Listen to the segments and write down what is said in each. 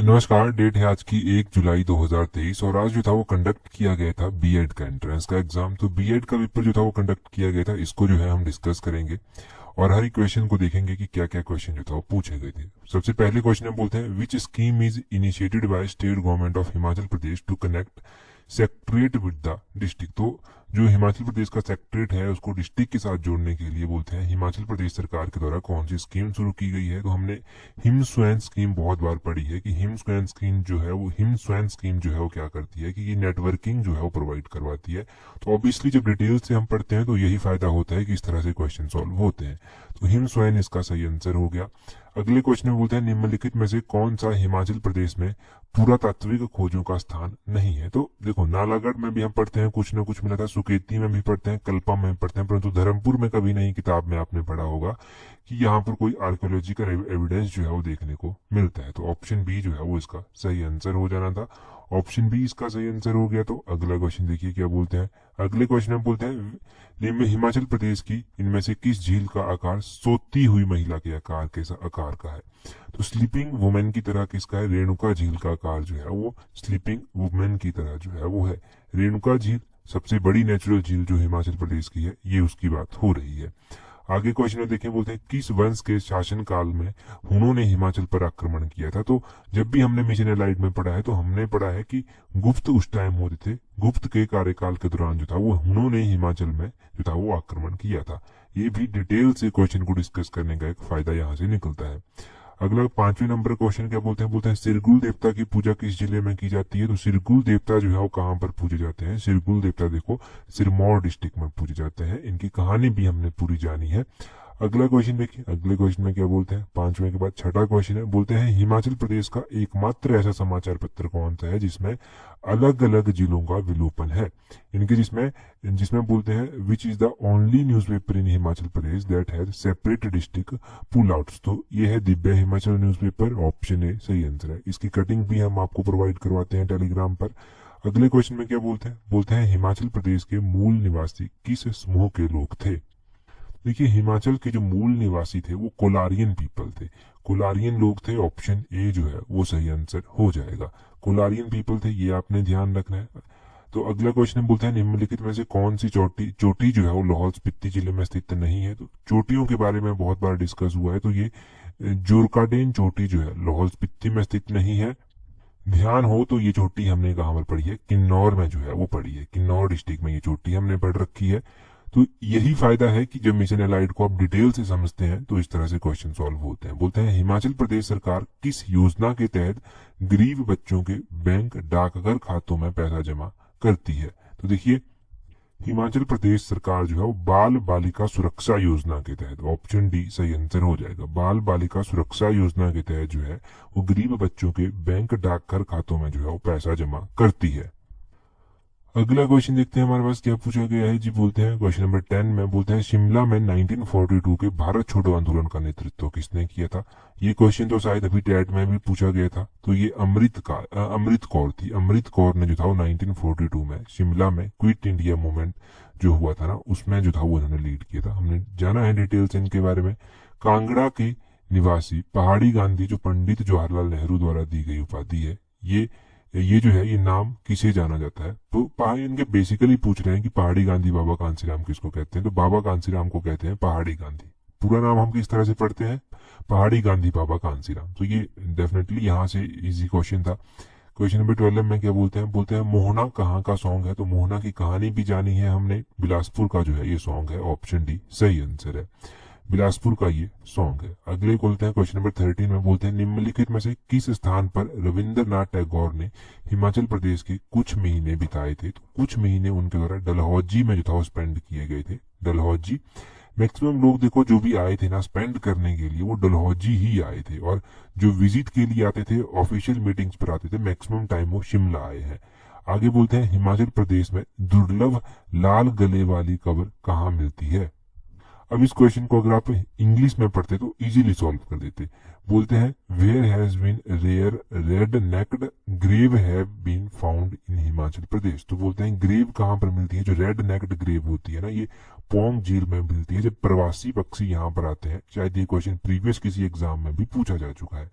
नमस्कार। डेट है आज की 1 जुलाई 2023 और आज जो था वो कंडक्ट किया गया था बीएड का एंट्रेंस का एग्जाम। तो बीएड का पेपर जो था वो कंडक्ट किया गया था, इसको जो है हम डिस्कस करेंगे और हर एक क्वेश्चन को देखेंगे कि क्या क्या क्वेश्चन जो था वो पूछे गए थे। सबसे पहले क्वेश्चन हम बोलते हैं, which scheme is initiated by state government of Himachal Pradesh to connect secretariat with the district. तो जो हिमाचल प्रदेश का सेक्रेटरीट है उसको डिस्ट्रिक्ट के साथ जोड़ने के लिए बोलते हैं हिमाचल प्रदेश सरकार के द्वारा कौन सी स्कीम शुरू की गई है। तो हमने हिम स्वैन स्कीम बहुत बार पढ़ी है कि हिम स्वैन स्कीम जो है वो क्या करती है कि ये नेटवर्किंग जो है वो प्रोवाइड करवाती है। तो ऑब्वियसली जब डिटेल से हम पढ़ते हैं तो यही फायदा होता है कि इस तरह से क्वेश्चन सॉल्व होते हैं। तो हिम स्वैन इसका सही आंसर हो गया। अगले क्वेश्चन में बोलते हैं, निम्नलिखित में से कौन सा हिमाचल प्रदेश में पुरातात्विक खोजों का स्थान नहीं है। तो देखो, नालागढ़ में भी हम पढ़ते हैं कुछ ना कुछ मिला था, सुकेती में भी पढ़ते हैं, कल्पा में भी पढ़ते हैं, परंतु धर्मपुर में कभी नहीं किताब में आपने पढ़ा होगा कि यहाँ पर कोई आर्कियोलॉजिकल एविडेंस जो है वो देखने को मिलता है। तो ऑप्शन बी जो है वो इसका सही आंसर हो जाना था। ऑप्शन बी इसका सही आंसर हो गया। तो अगला क्वेश्चन देखिए क्या बोलते हैं। अगले क्वेश्चन में बोलते हैं, हिमाचल प्रदेश की इनमें से किस झील का आकार सोती हुई महिला के आकार का है। तो स्लीपिंग वुमेन की तरह किसका है, रेणुका झील का आकार जो है वो स्लीपिंग वुमेन की तरह जो है वो है। रेणुका झील सबसे बड़ी नेचुरल झील जो हिमाचल प्रदेश की है, ये उसकी बात हो रही है। आगे क्वेश्चन में देखें, बोलते हैं किस वंश के शासन काल में हुनों ने हिमाचल पर आक्रमण किया था। तो जब भी हमने मिशन एलाइड में पढ़ा है तो हमने पढ़ा है कि गुप्त उस टाइम होते थे, गुप्त के कार्यकाल के दौरान जो था वो हुनों ने हिमाचल में जो था वो आक्रमण किया था। ये भी डिटेल से क्वेश्चन को डिस्कस करने का एक फायदा यहाँ से निकलता है। अगला 5वें नंबर क्वेश्चन क्या बोलते हैं सिरगुल देवता की पूजा किस जिले में की जाती है। तो सिरगुल देवता जो है वो कहाँ पर पूजे जाते हैं। सिरगुल देवता देखो सिरमौर डिस्ट्रिक्ट में पूजे जाते हैं। इनकी कहानी भी हमने पूरी जानी है। अगला क्वेश्चन देखिए, अगले क्वेश्चन में क्या बोलते हैं, 5वें के बाद छठा क्वेश्चन है, बोलते हैं हिमाचल प्रदेश का एकमात्र ऐसा समाचार पत्र कौन सा है जिसमें अलग अलग जिलों का विलोपन है। इनके जिसमें जिसमें बोलते हैं, which is the only newspaper in Himachal Pradesh that has separate district pull outs. तो ये है Divya Himachal newspaper. Option A सही आंसर है। इसकी कटिंग भी हम आपको प्रोवाइड करवाते हैं टेलीग्राम पर। अगले क्वेश्चन में क्या बोलते हैं हिमाचल प्रदेश के मूल निवासी किस समूह के लोग थे। देखिए, हिमाचल के जो मूल निवासी थे वो कोलारियन पीपल थे, कोलारियन लोग थे। ऑप्शन ए जो है वो सही आंसर हो जाएगा। कोलारियन पीपल थे, ये आपने ध्यान रखना है। तो अगला क्वेश्चन बोलता है, निम्नलिखित में से कौन सी चोटी जो है वो लाहौल स्पीति जिले में स्थित नहीं है। तो चोटियों के बारे में बहुत बार डिस्कस हुआ है। तो ये जोरकाडेन चोटी जो है लाहौल स्पीति में स्थित नहीं है। ध्यान हो तो ये चोटी हमने कहाँ पर पढ़ी है, किन्नौर में जो है वो पढ़ी है। किन्नौर डिस्ट्रिक्ट में ये चोटी हमने पढ़ रखी है। तो यही फायदा है कि जब मिशन एलाइड को आप डिटेल से समझते हैं तो इस तरह से क्वेश्चन सॉल्व होते हैं। बोलते हैं हिमाचल प्रदेश सरकार किस योजना के तहत गरीब बच्चों के बैंक डाकघर खातों में पैसा जमा करती है। तो देखिए, हिमाचल प्रदेश सरकार जो है वो बाल बालिका सुरक्षा योजना के तहत, ऑप्शन डी सही आंसर हो जाएगा, बाल बालिका सुरक्षा योजना के तहत जो है वो गरीब बच्चों के बैंक डाकघर खातों में जो है वो पैसा जमा करती है। अगला क्वेश्चन देखते हैं हमारे पास क्या पूछा गया है जी। बोलते हैं क्वेश्चन नंबर 10 में, बोलते हैं शिमला में 1942 के भारत छोड़ो आंदोलन का नेतृत्व किसने किया था। ये क्वेश्चन तो शायद अभी टेट में भी पूछा गया था। तो ये अमृत कौर थी। अमृत कौर ने जो था वो 1942 में शिमला में क्विट इंडिया मूवमेंट जो हुआ था ना उसमें जो था वो उन्होंने लीड किया था। हमने जाना है डिटेल्स इनके बारे में। कांगड़ा के निवासी पहाड़ी गांधी जो पंडित जवाहरलाल नेहरू द्वारा दी गई उपाधि है, ये जो है ये नाम किसे जाना जाता है। तो इनके बेसिकली पूछ रहे हैं कि पहाड़ी गांधी बाबा कांसीराम किसको कहते हैं। तो बाबा कांसीराम को कहते हैं पहाड़ी गांधी। पूरा नाम हम किस तरह से पढ़ते हैं, पहाड़ी गांधी बाबा कांसीराम। तो ये डेफिनेटली यहाँ से इजी क्वेश्चन था। क्वेश्चन नंबर 12 में क्या बोलते हैं मोहना कहाँ का सॉन्ग है। तो मोहना की कहानी भी जानी है हमने, बिलासपुर का जो है ये सॉन्ग है। ऑप्शन डी सही आंसर है, बिलासपुर का ये सॉन्ग है। अगले बोलते हैं क्वेश्चन नंबर 13 में, बोलते हैं निम्नलिखित में से किस स्थान पर रविंद्रनाथ टैगोर ने हिमाचल प्रदेश के कुछ महीने बिताए थे। तो कुछ महीने उनके द्वारा डलहौजी में जो था वो स्पेंड किए गए थे। डलहौजी मैक्सिमम लोग देखो जो भी आए थे ना स्पेंड करने के लिए वो डलहौजी ही आए थे, और जो विजिट के लिए आते थे ऑफिशियल मीटिंग्स पर आते थे मैक्सिमम टाइम वो शिमला आए हैं। आगे बोलते हैं हिमाचल प्रदेश में दुर्लभ लाल गले वाली कब्र कहाँ मिलती है। अब इस क्वेश्चन को अगर आप इंग्लिश में पढ़ते तो इजीली सॉल्व कर देते। बोलते हैं where has been rare red necked grebe have been found in Himachal Pradesh. तो बोलते हैं ग्रेव कहाँ पर मिलती है, जो रेड नेक्ड ग्रेव होती है ना ये पोंग झील में मिलती है। जब प्रवासी पक्षी यहाँ पर आते हैं, शायद ये क्वेश्चन प्रीवियस किसी एग्जाम में भी पूछा जा चुका है।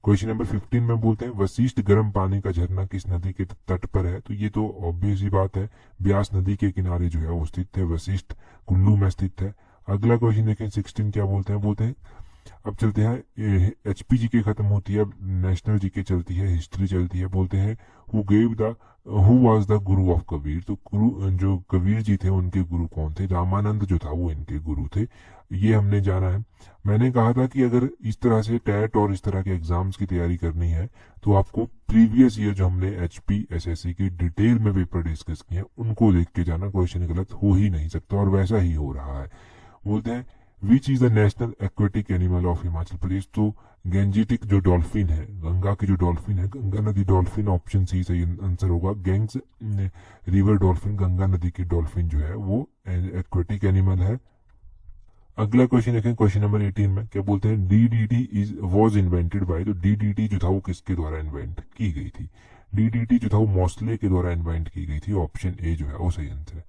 क्वेश्चन नंबर 15 में बोलते हैं वशिष्ठ गर्म पानी का झरना किस नदी के तट पर है। तो ये तो ऑब्वियस ही बात है, ब्यास नदी के किनारे जो है वो स्थित है, वशिष्ठ कुल्लू में स्थित है। अगला क्वेश्चन देखें 16 क्या बोलते हैं अब चलते हैं एचपी जीके खत्म होती है, अब नेशनल जीके चलती है, हिस्ट्री चलती है। बोलते हैं who was the Guru of Kabir. तो गुरु जो कबीर जी थे उनके गुरु कौन थे। रामानंद जो था वो इनके गुरु थे, ये हमने जाना है। मैंने कहा था कि अगर इस तरह से टेट और इस तरह के एग्जाम्स की तैयारी करनी है तो आपको प्रीवियस ईयर जो हमने एचपी एसएससी की डिटेल में पेपर डिस्कस किए हैं उनको देख के जाना, क्वेश्चन गलत हो ही नहीं सकता और वैसा ही हो रहा है। बोलते हैं which is the national aquatic animal of Himachal Pradesh. तो गेंजेटिक जो डॉल्फिन है, गंगा की जो डॉल्फिन है, गंगा नदी डॉल्फिन, ऑप्शन सी सही आंसर होगा। गैंग्स रिवर डॉल्फिन, गंगा नदी की डॉल्फिन जो है वो एक्वेटिक एनिमल है। अगला क्वेश्चन देखें क्वेश्चन नंबर 18 में क्या बोलते हैं डीडीटी वॉज इन्वेंटेड बाय। तो डीडीटी जो था वो किसके द्वारा इन्वेंट की गई थी। डीडीटी जो था वो मॉस्ले के द्वारा इन्वेंट की गई थी, ऑप्शन ए जो है वो सही आंसर है।